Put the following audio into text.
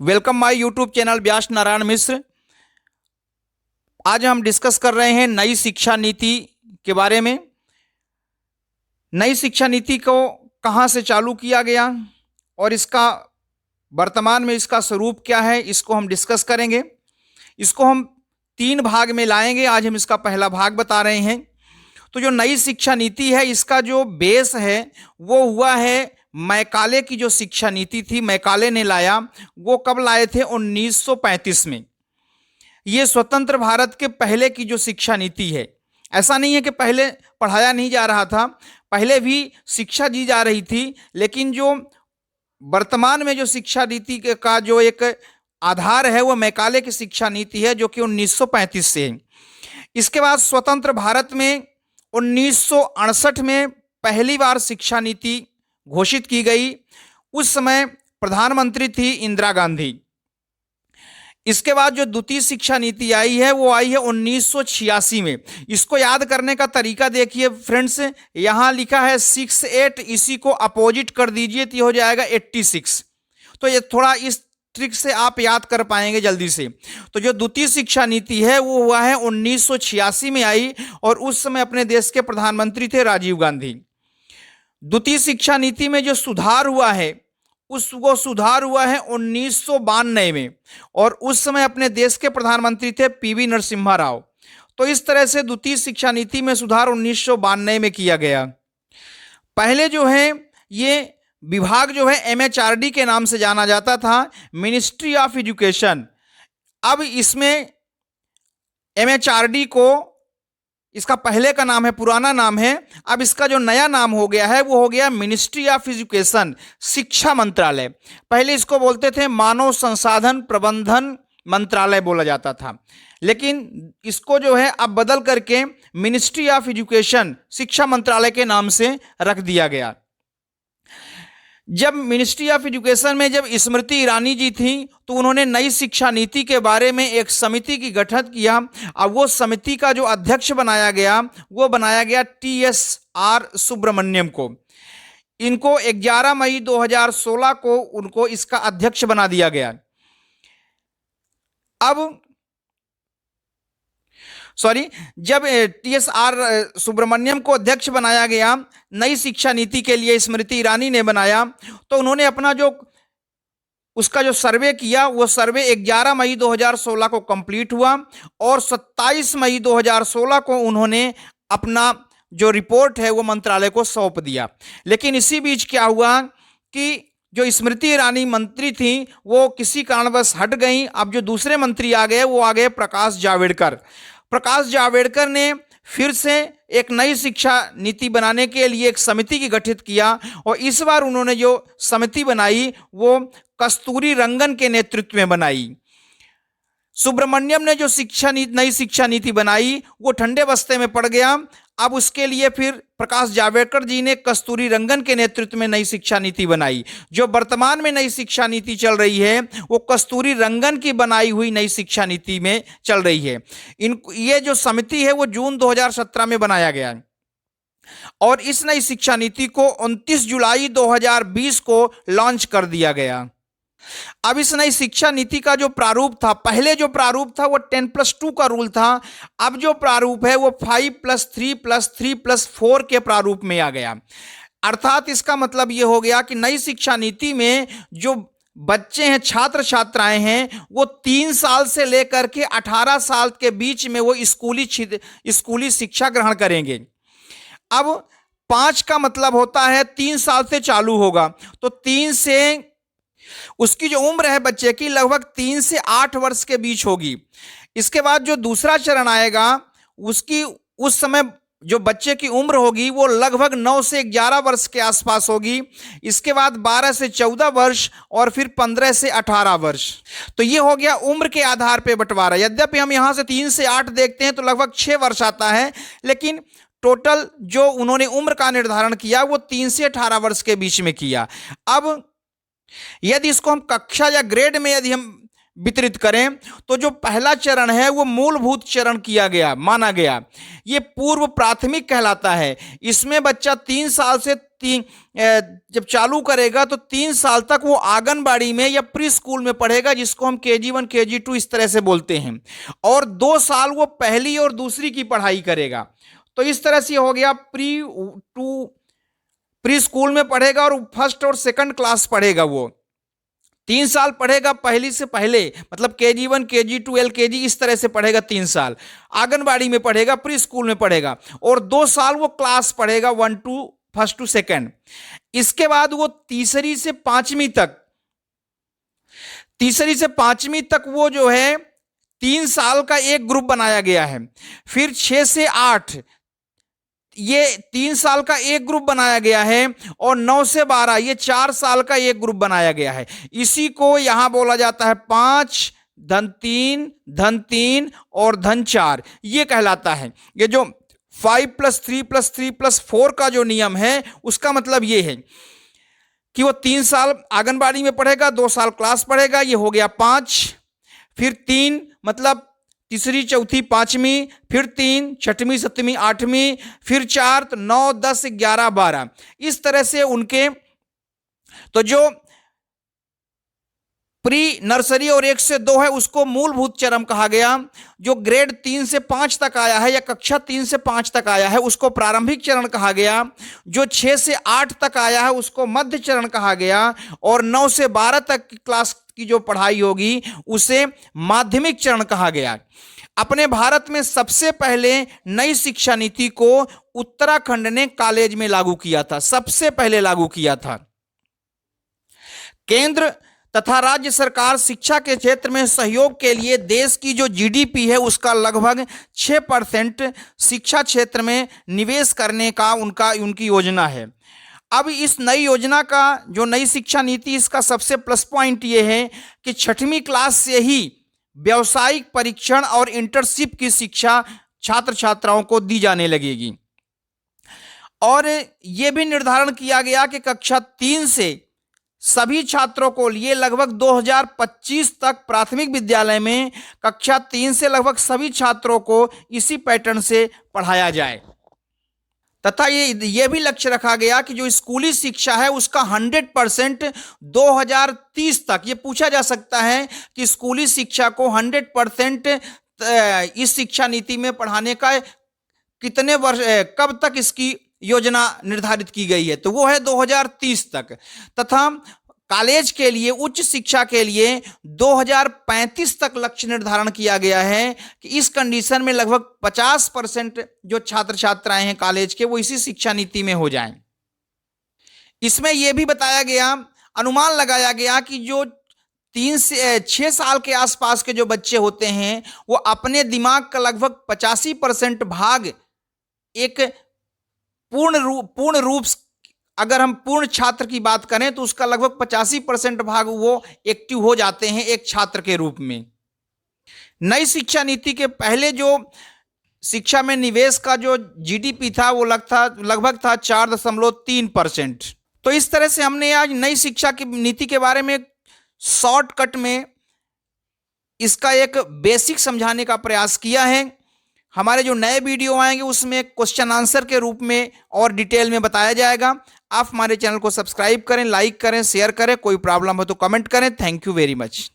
Welcome my YouTube channel व्यास नारायण मिश्र। आज हम discuss कर रहे हैं नई शिक्षा नीति के बारे में। नई शिक्षा नीति को कहां से चालू किया गया और इसका वर्तमान में इसका स्वरूप क्या है, इसको हम डिस्कस करेंगे। इसको हम 3 भाग में लाएंगे। आज हम इसका पहला भाग बता रहे हैं। तो जो नई शिक्षा नीति है, इसका जो बेस है वो हुआ है मैकाले की जो शिक्षा नीति थी, मैकाले ने लाया। वो कब लाए थे? 1935 में। ये स्वतंत्र भारत के पहले की जो शिक्षा नीति है। ऐसा नहीं है कि पहले पढ़ाया नहीं जा रहा था, पहले भी शिक्षा दी जा रही थी, लेकिन जो वर्तमान में जो शिक्षा नीति का जो एक आधार है वो मैकाले की शिक्षा नीति है, जो कि 1935 से है। इसके बाद स्वतंत्र भारत में 1968 में पहली बार शिक्षा नीति घोषित की गई। उस समय प्रधानमंत्री थी इंदिरा गांधी। इसके बाद जो द्वितीय शिक्षा नीति आई है वो आई है 1986 में। इसको याद करने का तरीका देखिए फ्रेंड्स, यहां लिखा है 68, इसी को अपोजिट कर दीजिए तो हो जाएगा 86। तो ये थोड़ा इस ट्रिक से आप याद कर पाएंगे जल्दी से। तो जो द्वितीय शिक्षा नीति है वो हुआ है 1986 में आई, और उस समय अपने देश के प्रधानमंत्री थे राजीव गांधी। द्वितीय शिक्षा नीति में जो सुधार हुआ है वो सुधार हुआ है 1992 में, और उस समय अपने देश के प्रधानमंत्री थे पीवी नरसिम्हा राव। तो इस तरह से द्वितीय शिक्षा नीति में सुधार 1992 में किया गया। पहले जो है ये विभाग जो है एमएचआरडी के नाम से जाना जाता था, मिनिस्ट्री ऑफ एजुकेशन। अब इसमें एमएचआरडी को, इसका पहले का नाम है, पुराना नाम है, अब इसका जो नया नाम हो गया है वो हो गया मिनिस्ट्री ऑफ एजुकेशन, शिक्षा मंत्रालय। पहले इसको बोलते थे मानव संसाधन प्रबंधन मंत्रालय बोला जाता था, लेकिन इसको जो है अब बदल करके मिनिस्ट्री ऑफ एजुकेशन, शिक्षा मंत्रालय के नाम से रख दिया गया। जब मिनिस्ट्री ऑफ एजुकेशन में जब स्मृति ईरानी जी थी तो उन्होंने नई शिक्षा नीति के बारे में एक समिति की गठन किया। अब वो समिति का जो अध्यक्ष बनाया गया वो बनाया गया TSR सुब्रमण्यम को। इनको 11 मई 2016 को उनको इसका अध्यक्ष बना दिया गया। जब TSR सुब्रमण्यम को अध्यक्ष बनाया गया नई शिक्षा नीति के लिए, स्मृति ईरानी ने बनाया, तो उन्होंने अपना जो उसका जो सर्वे किया वो सर्वे 11 मई 2016 को कंप्लीट हुआ, और 27 मई 2016 को उन्होंने अपना जो रिपोर्ट है वो मंत्रालय को सौंप दिया। लेकिन इसी बीच क्या हुआ कि जो स्मृति ईरानी मंत्री थी वो किसी कारणवश हट गई। अब जो दूसरे मंत्री आ गए वो आ गए प्रकाश जावड़ेकर। प्रकाश जावड़ेकर ने फिर से एक नई शिक्षा नीति बनाने के लिए एक समिति की गठित किया, और इस बार उन्होंने जो समिति बनाई वो कस्तूरी रंगन के नेतृत्व में बनाई। सुब्रमण्यम ने जो नई शिक्षा नीति बनाई वो ठंडे बस्ते में पड़ गया। अब उसके लिए फिर प्रकाश जावड़ेकर जी ने कस्तूरी रंगन के नेतृत्व में नई शिक्षा नीति बनाई। जो वर्तमान में नई शिक्षा नीति चल रही है वो कस्तूरी रंगन की बनाई हुई नई शिक्षा नीति में चल रही है। ये जो समिति है वो जून 2017 में बनाया गया, और इस नई शिक्षा नीति को 29 जुलाई 2020 को लॉन्च कर दिया गया। अब इस नई शिक्षा नीति का जो प्रारूप था, पहले जो प्रारूप था वो 10+2 का रूल था। अब जो प्रारूप है वो 5+3+3+4 के प्रारूप में आ गया। अर्थात इसका मतलब ये हो गया कि नई शिक्षा नीति में जो बच्चे हैं, छात्र छात्राएं हैं, वो 3 साल से लेकर के 18 साल के बीच में वो स्कूली शिक्षा ग्रहण करेंगे। अब 5 का मतलब होता है 3 साल से चालू होगा, तो 3 से उसकी जो उम्र है बच्चे की लगभग 3 से 8 वर्ष के बीच होगी। इसके बाद जो दूसरा चरण आएगा उसकी उस समय जो बच्चे की उम्र होगी वो लगभग 9 से 11 वर्ष के आसपास होगी। इसके बाद 12 से 14 वर्ष, और फिर 15 से 18 वर्ष। तो ये हो गया उम्र के आधार पर बंटवारा। यद्यपि हम यहां से 3 से 8 देखते हैं तो लगभग 6 वर्ष आता है, लेकिन टोटल जो उन्होंने उम्र का निर्धारण किया वो 3 से 18 वर्ष के बीच में किया। अब यदि इसको हम कक्षा या ग्रेड में यदि हम वितरित करें तो जो पहला चरण है वो मूलभूत चरण किया गया, माना गया। ये पूर्व प्राथमिक कहलाता है। इसमें बच्चा 3 साल से जब चालू करेगा तो 3 साल तक वो आंगनबाड़ी में या प्री स्कूल में पढ़ेगा, जिसको हम KG1 KG2 इस तरह से बोलते हैं, और 2 साल वो पहली और दूसरी की पढ़ाई करेगा। तो इस तरह से हो गया प्री स्कूल में पढ़ेगा और फर्स्ट और सेकंड क्लास पढ़ेगा। वो 3 साल पढ़ेगा पहली से पहले, मतलब KG1 KG2 LKG इस तरह से पढ़ेगा। 3 साल आंगनबाड़ी में पढ़ेगा, प्री स्कूल में पढ़ेगा, और 2 साल वो क्लास पढ़ेगा, फर्स्ट टू सेकंड। इसके बाद वो तीसरी से पांचवी तक वो जो है 3 साल का एक ग्रुप बनाया गया है। फिर 6 से 8 ये 3 साल का एक ग्रुप बनाया गया है, और 9 से 12 ये 4 साल का एक ग्रुप बनाया गया है। इसी को यहां बोला जाता है 5 धन 3 और धन 4, ये कहलाता है। ये जो 5+3+3+4 का जो नियम है, उसका मतलब ये है कि वो 3 साल आंगनबाड़ी में पढ़ेगा, 2 साल क्लास पढ़ेगा, ये हो गया 5, फिर 3 मतलब तीसरी चौथी पांचवी, फिर 3 छठवीं सातवीं आठवीं, फिर 4 तो 9 10 11 12, इस तरह से उनके। तो जो प्री नर्सरी और 1 से 2 है उसको मूलभूत चरम कहा गया। जो ग्रेड 3 से 5 तक आया है या कक्षा 3 से 5 तक आया है उसको प्रारंभिक चरण कहा गया। जो 6 से 8 तक आया है उसको मध्य चरण कहा गया, और 9 से 12 तक की क्लास की जो पढ़ाई होगी उसे माध्यमिक चरण कहा गया। अपने भारत में सबसे पहले नई शिक्षा नीति को उत्तराखंड ने कॉलेज में लागू किया था, सबसे पहले लागू किया था। केंद्र तथा राज्य सरकार शिक्षा के क्षेत्र में सहयोग के लिए देश की जो GDP है उसका लगभग 6% शिक्षा क्षेत्र में निवेश करने का उनकी योजना है। अब इस नई योजना का जो नई शिक्षा नीति, इसका सबसे प्लस पॉइंट ये है कि 6वीं क्लास से ही व्यावसायिक परीक्षण और इंटर्नशिप की शिक्षा छात्र छात्राओं को दी जाने लगेगी। और यह भी निर्धारण किया गया कि कक्षा 3 से सभी छात्रों को लिए लगभग 2025 तक प्राथमिक विद्यालय में कक्षा 3 से लगभग सभी छात्रों को इसी पैटर्न से पढ़ाया जाए, तथा ये भी लक्ष्य रखा गया कि जो स्कूली शिक्षा है उसका 100% 2030 तक, ये पूछा जा सकता है कि स्कूली शिक्षा को 100% इस शिक्षा नीति में पढ़ाने का कितने वर्ष, कब तक इसकी योजना निर्धारित की गई है, तो वो है 2030 तक। तथा कॉलेज के लिए, उच्च शिक्षा के लिए 2035 तक लक्ष्य निर्धारण किया गया है कि इस कंडीशन में लगभग 50% जो छात्र छात्राएं हैं कॉलेज के वो इसी शिक्षा नीति में हो जाएं। इसमें यह भी बताया गया, अनुमान लगाया गया कि जो 3 से 6 साल के आसपास के जो बच्चे होते हैं वो अपने दिमाग का लगभग 85% भाग एक पूर्ण रूप, अगर हम पूर्ण छात्र की बात करें तो उसका लगभग 85% भाग वो एक्टिव हो जाते हैं एक छात्र के रूप में। नई शिक्षा नीति के पहले जो शिक्षा में निवेश का जो GDP था वो लगभग था 4.3%। तो इस तरह से हमने आज नई शिक्षा की नीति के बारे में शॉर्टकट में इसका एक बेसिक समझाने का प्रयास किया है। हमारे जो नए वीडियो आएंगे उसमें क्वेश्चन आंसर के रूप में और डिटेल में बताया जाएगा। आप हमारे चैनल को सब्सक्राइब करें, लाइक करें, शेयर करें। कोई प्रॉब्लम हो तो कमेंट करें। Thank you very much.